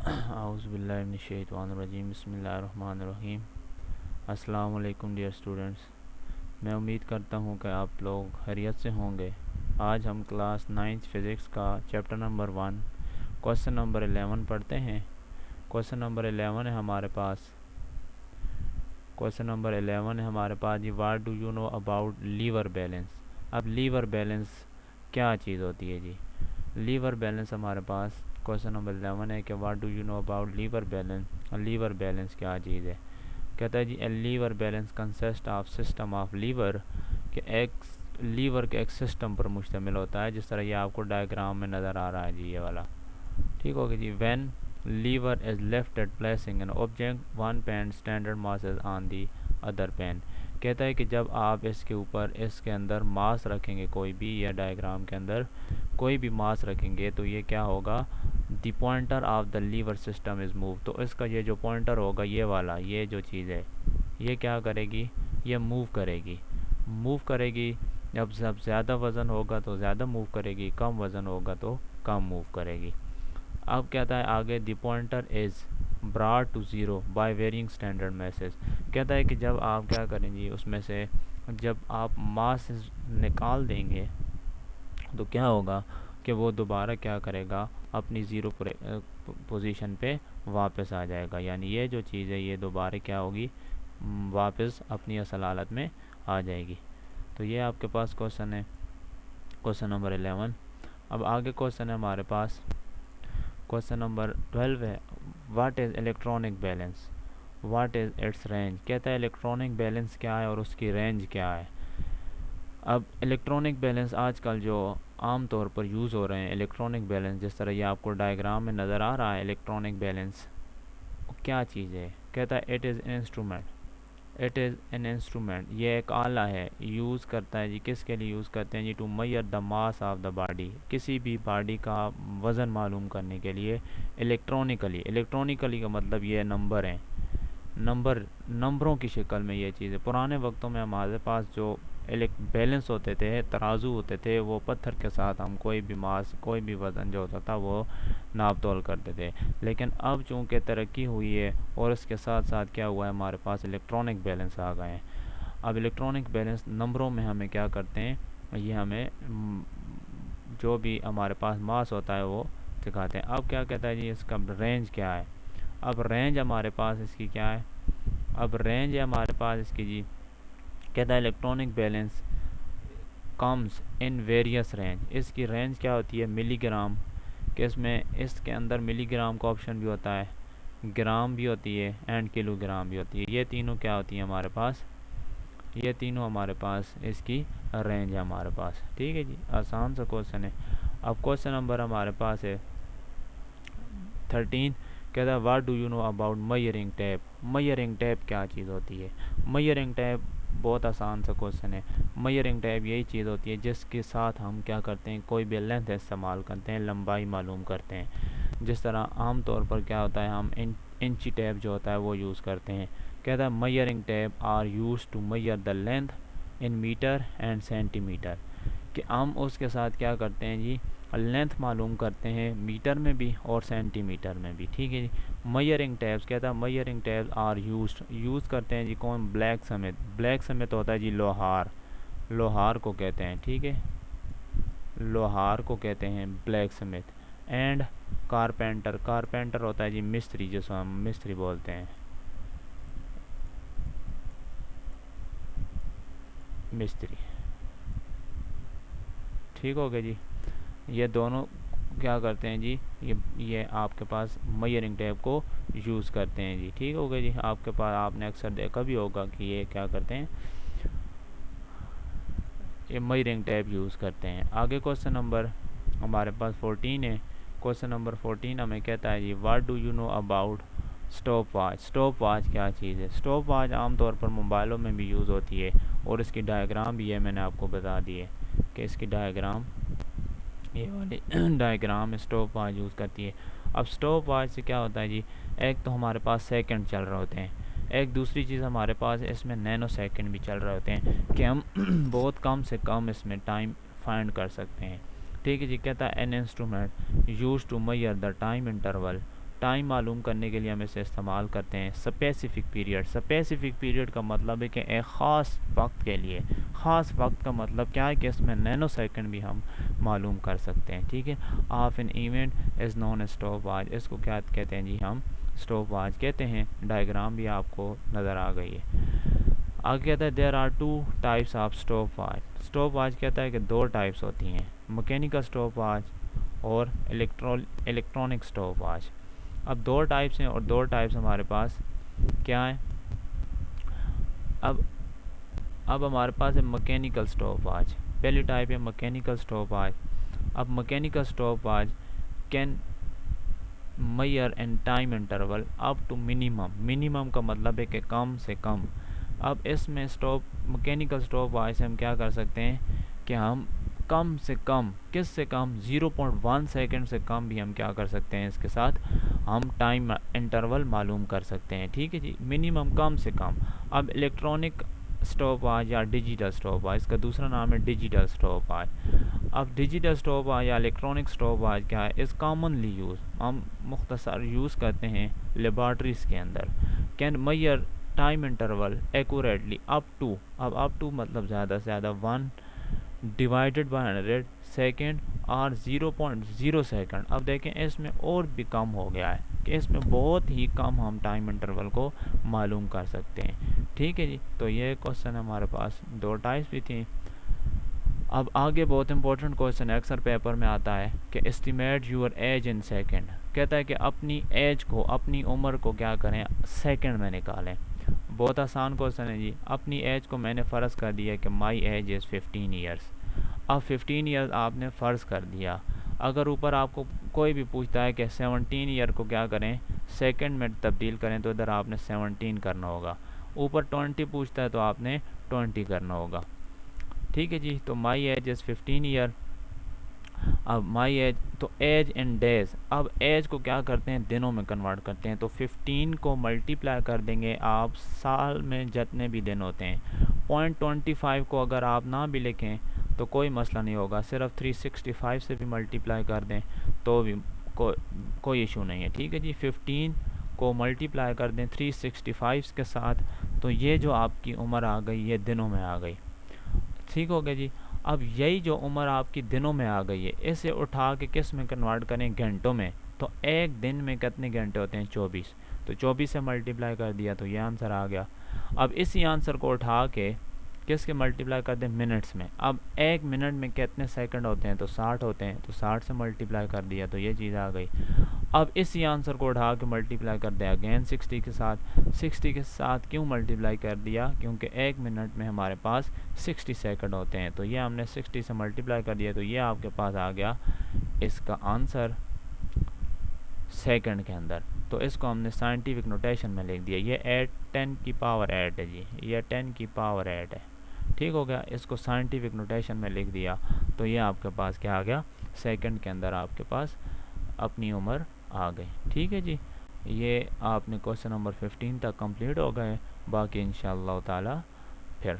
आउज़ुबिल्लाहिमिनश्शैतानिर्रजीम बिस्मिल्लाहिर्रहमानिर्रहीम। अस्सलाम वालेकुम डियर स्टूडेंट्स। मैं उम्मीद करता हूँ कि आप लोग खैरियत से होंगे। आज हम क्लास 9th फिज़िक्स का चैप्टर नंबर 1 क्वेश्चन नंबर 11 पढ़ते हैं। क्वेश्चन नंबर 11 है हमारे पास। जी, what do you know about lever balance. अब लीवर बैलेंस क्या चीज़ होती है जी? लीवर बैलेंस हमारे पास क्वेश्चन नंबर 11 है कि what do you know about lever balance. Lever balance क्या चीज़ है? कहता है जी, a lever balance consist of system of lever, कि एक लीवर के एक सिस्टम पर मुश्तमिल होता है, जिस तरह ये आपको डायग्राम में नज़र आ रहा है जी, ये वाला। ठीक होगा जी। When lever is left at placing an object one pan standard mass is on the other pan. कहता है कि जब आप इसके ऊपर इसके अंदर मास रखेंगे, कोई भी, या डायग्राम के अंदर कोई भी मास रखेंगे, तो ये क्या होगा, the pointer of the lever system is move. तो इसका ये जो पॉइंटर होगा, ये वाला, ये जो चीज़ है, ये क्या करेगी, ये मूव करेगी। जब ज़्यादा वज़न होगा तो ज़्यादा मूव करेगी, कम वज़न होगा तो कम मूव करेगी। अब कहता है आगे, the pointer is brought to zero by varying standard message. कहता है कि जब आप क्या करेंगे, उसमें से जब आप मास निकाल देंगे तो क्या होगा कि वो दोबारा क्या करेगा, अपनी ज़ीरो पोजीशन पे वापस आ जाएगा। यानी ये जो चीज़ है, ये दोबारा क्या होगी, वापस अपनी असल हालत में आ जाएगी। तो ये आपके पास क्वेश्चन है, क्वेश्चन नंबर 11। अब आगे क्वेश्चन है हमारे पास, क्वेश्चन नंबर 12 है, what is electronic balance, what is it's range. कहता है इलेक्ट्रॉनिक बैलेंस क्या है और उसकी रेंज क्या है। अब इलेक्ट्रॉनिक बैलेंस आजकल जो आम तौर पर यूज़ हो रहे हैं, इलेक्ट्रॉनिक बैलेंस, जिस तरह ये आपको डायग्राम में नज़र आ रहा है, इलेक्ट्रॉनिक बैलेंस क्या चीज़ है। कहता है इट इज़ एन इंस्ट्रूमेंट, ये एक आला है, यूज़ करता है जी, किसके लिए यूज़ करते हैं जी, to measure the mass of the body, किसी भी बॉडी का वज़न मालूम करने के लिए इलेक्ट्रॉनिकली का मतलब ये नंबर है, नंबरों की शक्ल में ये चीज़ है। पुराने वक्तों में हमारे पास जो बैलेंस होते थे, तराजू होते थे, वो पत्थर के साथ हम कोई भी मास, कोई भी वज़न जो होता था वो नाप तोल करते थे। लेकिन अब चूँकि तरक्की हुई है और इसके साथ साथ क्या हुआ है, हमारे पास इलेक्ट्रॉनिक बैलेंस आ गए हैं। अब इलेक्ट्रॉनिक बैलेंस नंबरों में हमें क्या करते हैं, ये हमें जो भी हमारे पास मास होता है वो दिखाते हैं। अब क्या कहता है जी, इसका रेंज क्या है। अब रेंज हमारे पास इसकी क्या है, अब रेंज है हमारे पास इसकी जी, कहता है electronic balance comes in various range. इसकी रेंज क्या होती है, मिलीग्राम, कि इसमें इसके अंदर मिलीग्राम का ऑप्शन भी होता है, ग्राम भी होती है, एंड किलोग्राम भी होती है। ये तीनों क्या होती है हमारे पास, ये तीनों हमारे पास इसकी रेंज है हमारे पास। ठीक है जी, आसान सा क्वेश्चन है। अब क्वेश्चन नंबर हमारे पास है 13। कहता है what do you know about मयरिंग tape. मयरिंग tape क्या चीज़ होती है। मयरिंग टेप बहुत आसान सा क्वेश्चन है। मयरिंग टेप यही चीज़ होती है जिसके साथ हम क्या करते हैं, कोई भी लेंथ इस्तेमाल करते हैं, लंबाई मालूम करते हैं। जिस तरह आम तौर पर क्या होता है, हम इंची टेप जो होता है वो यूज़ करते हैं। कहता है measuring tape are use to measure the length in metre and centimetre, कि हम उसके साथ क्या करते हैं जी, लेंथ मालूम करते हैं मीटर में भी और सेंटीमीटर में भी। ठीक है जी। मयरिंग टेप्स, कहता है मयरिंग टेप्स आर यूज़ करते हैं जी, कौन, ब्लैक समेत होता है जी, लोहार को कहते हैं। ठीक है, लोहार को कहते हैं ब्लैक समेत। एंड कारपेंटर होता है जी मिस्त्री, जिसको हम मिस्त्री बोलते हैं, मिस्त्री। ठीक हो गया जी। ये दोनों क्या करते हैं जी, ये आपके पास मयरिंग टेप को यूज़ करते हैं जी। ठीक हो गया जी। आपके पास आपने अक्सर देखा भी होगा कि ये क्या करते हैं, ये मयरिंग टेप यूज़ करते हैं। आगे क्वेश्चन नंबर हमारे पास 14 है। क्वेश्चन नंबर 14 हमें कहता है जी, what do you know about stop watch. Stop watch क्या चीज़ है। स्टॉप वॉच आमतौर पर मोबाइलों में भी यूज़ होती है और इसकी डायग्राम भी है, मैंने आपको बता दी है कि इसकी डायग्राम, ये वाली डायग्राम स्टॉप वॉच यूज़ करती है। अब स्टॉप वॉच से क्या होता है जी, एक तो हमारे पास सेकंड चल रहे होते हैं, एक दूसरी चीज़ हमारे पास इसमें नैनो सेकंड भी चल रहे होते हैं, कि हम बहुत कम से कम इसमें टाइम फाइंड कर सकते हैं। ठीक है जी। कहता है an instrument use to measure the time interval time मालूम करने के लिए हम इसे इस्तेमाल करते हैं स्पेसिफ़िक पीरियड। स्पेसिफ़िक पीरियड का मतलब है कि एक ख़ास वक्त के लिए, ख़ास वक्त का मतलब क्या है कि इसमें नैनो सेकंड भी हम मालूम कर सकते हैं। ठीक है, of an event is known as stop watch, इसको क्या कहते हैं जी, हम स्टॉप वॉच कहते हैं। डायग्राम भी आपको नज़र आ गई है। आगे कहता है there are two types of stop watch. Stop watch कहता है कि दो टाइप्स होती हैं, मैकेनिकल स्टॉप वॉच और इलेक्ट्रॉनिक स्टॉप वॉच। अब दो टाइप्स हैं और दो टाइप्स हमारे पास क्या है। अब हमारे पास है मैकेनिकल स्टॉप वॉच। पहली टाइप है मैकेनिकल स्टॉप वॉच। अब mechanical stop watch can measure and time interval up to minimum. Minimum का मतलब है कि कम से कम। अब इसमें मैकेनिकल स्टॉप वॉच से हम क्या कर सकते हैं कि हम कम से कम, किस से कम, 0.1 सेकंड से कम भी हम क्या कर सकते हैं, इसके साथ हम टाइम इंटरवल मालूम कर सकते हैं। ठीक है जी, मिनिमम कम से कम। अब इलेक्ट्रॉनिक स्टॉप वॉच या डिजिटल स्टॉप वॉच, इसका दूसरा नाम है डिजिटल स्टॉप वॉच। अब डिजिटल स्टॉप वॉच या इलेक्ट्रॉनिक स्टॉप वॉच क्या है, इस कॉमनली यूज़, हम मुख्तसर यूज़ करते हैं लेबॉर्ट्रीज़ के अंदर। Can measure time interval accurately up to, अब अप टू मतलब ज़्यादा से ज़्यादा 1 डिवाइडेड बाई 100 सेकेंड और 0.0 सेकेंड। अब देखें इसमें और भी कम हो गया है कि इसमें बहुत ही कम हम टाइम इंटरवल को मालूम कर सकते हैं। ठीक है जी, तो ये क्वेश्चन हमारे पास दो टाइप्स भी थी। अब आगे बहुत इंपॉर्टेंट क्वेश्चन अक्सर पेपर में आता है कि estimate your age in second. कहता है कि अपनी एज को, अपनी उम्र को क्या करें, सेकेंड में निकालें। बहुत आसान क्वेश्चन है जी। अपनी एज को मैंने फ़र्ज़ कर दिया कि माई एज इज़ 15 ईयर्स। अब 15 ईयर्स आपने फ़र्ज़ कर दिया। अगर ऊपर आपको कोई भी पूछता है कि 17 ईयर को क्या करें, सेकंड में तब्दील करें, तो इधर आपने 17 करना होगा। ऊपर 20 पूछता है तो आपने 20 करना होगा। ठीक है जी, तो माई एज इज़ 15 ईयर। अब माई एज, तो एज इन डेज़, अब एज को क्या करते हैं, दिनों में कन्वर्ट करते हैं। तो 15 को मल्टीप्लाई कर देंगे आप साल में जितने भी दिन होते हैं। 0.25 को अगर आप ना भी लिखें तो कोई मसला नहीं होगा, सिर्फ 365 से भी मल्टीप्लाई कर दें तो भी कोई इशू नहीं है। ठीक है जी, 15 को मल्टीप्लाई कर दें 365 के साथ, तो ये जो आपकी उम्र आ गई ये दिनों में आ गई। ठीक हो गया जी। अब यही जो उम्र आपकी दिनों में आ गई है, इसे उठा के किस में कन्वर्ट करें, घंटों में। तो एक दिन में कितने घंटे होते हैं, 24। तो 24 से मल्टीप्लाई कर दिया तो ये आंसर आ गया। अब इसी आंसर को उठा के किसके मल्टीप्लाई कर दें, मिनट्स में। अब एक मिनट में कितने सेकंड होते हैं, तो 60 होते हैं। तो 60 से मल्टीप्लाई कर दिया तो ये चीज़ आ गई। अब इसी आंसर को उठा के मल्टीप्लाई कर दिया अगेन 60 के साथ। 60 के साथ क्यों मल्टीप्लाई कर दिया, क्योंकि एक मिनट में हमारे पास 60 सेकंड होते हैं। तो ये हमने 60 से मल्टीप्लाई कर दिया तो ये आपके पास आ गया इसका आंसर सेकंड के अंदर। तो इसको हमने साइंटिफिक नोटेशन में लिख दिया, ये 10 की पावर 8 है जी, ये 10 की पावर 8 है। ठीक हो गया, इसको साइंटिफिक नोटेशन में लिख दिया तो ये आपके पास क्या आ गया, सेकंड के अंदर आपके पास अपनी उम्र आ गई। ठीक है जी, ये आपने क्वेश्चन नंबर 15 तक कंप्लीट हो गए। बाकी इंशाअल्लाह ताला फिर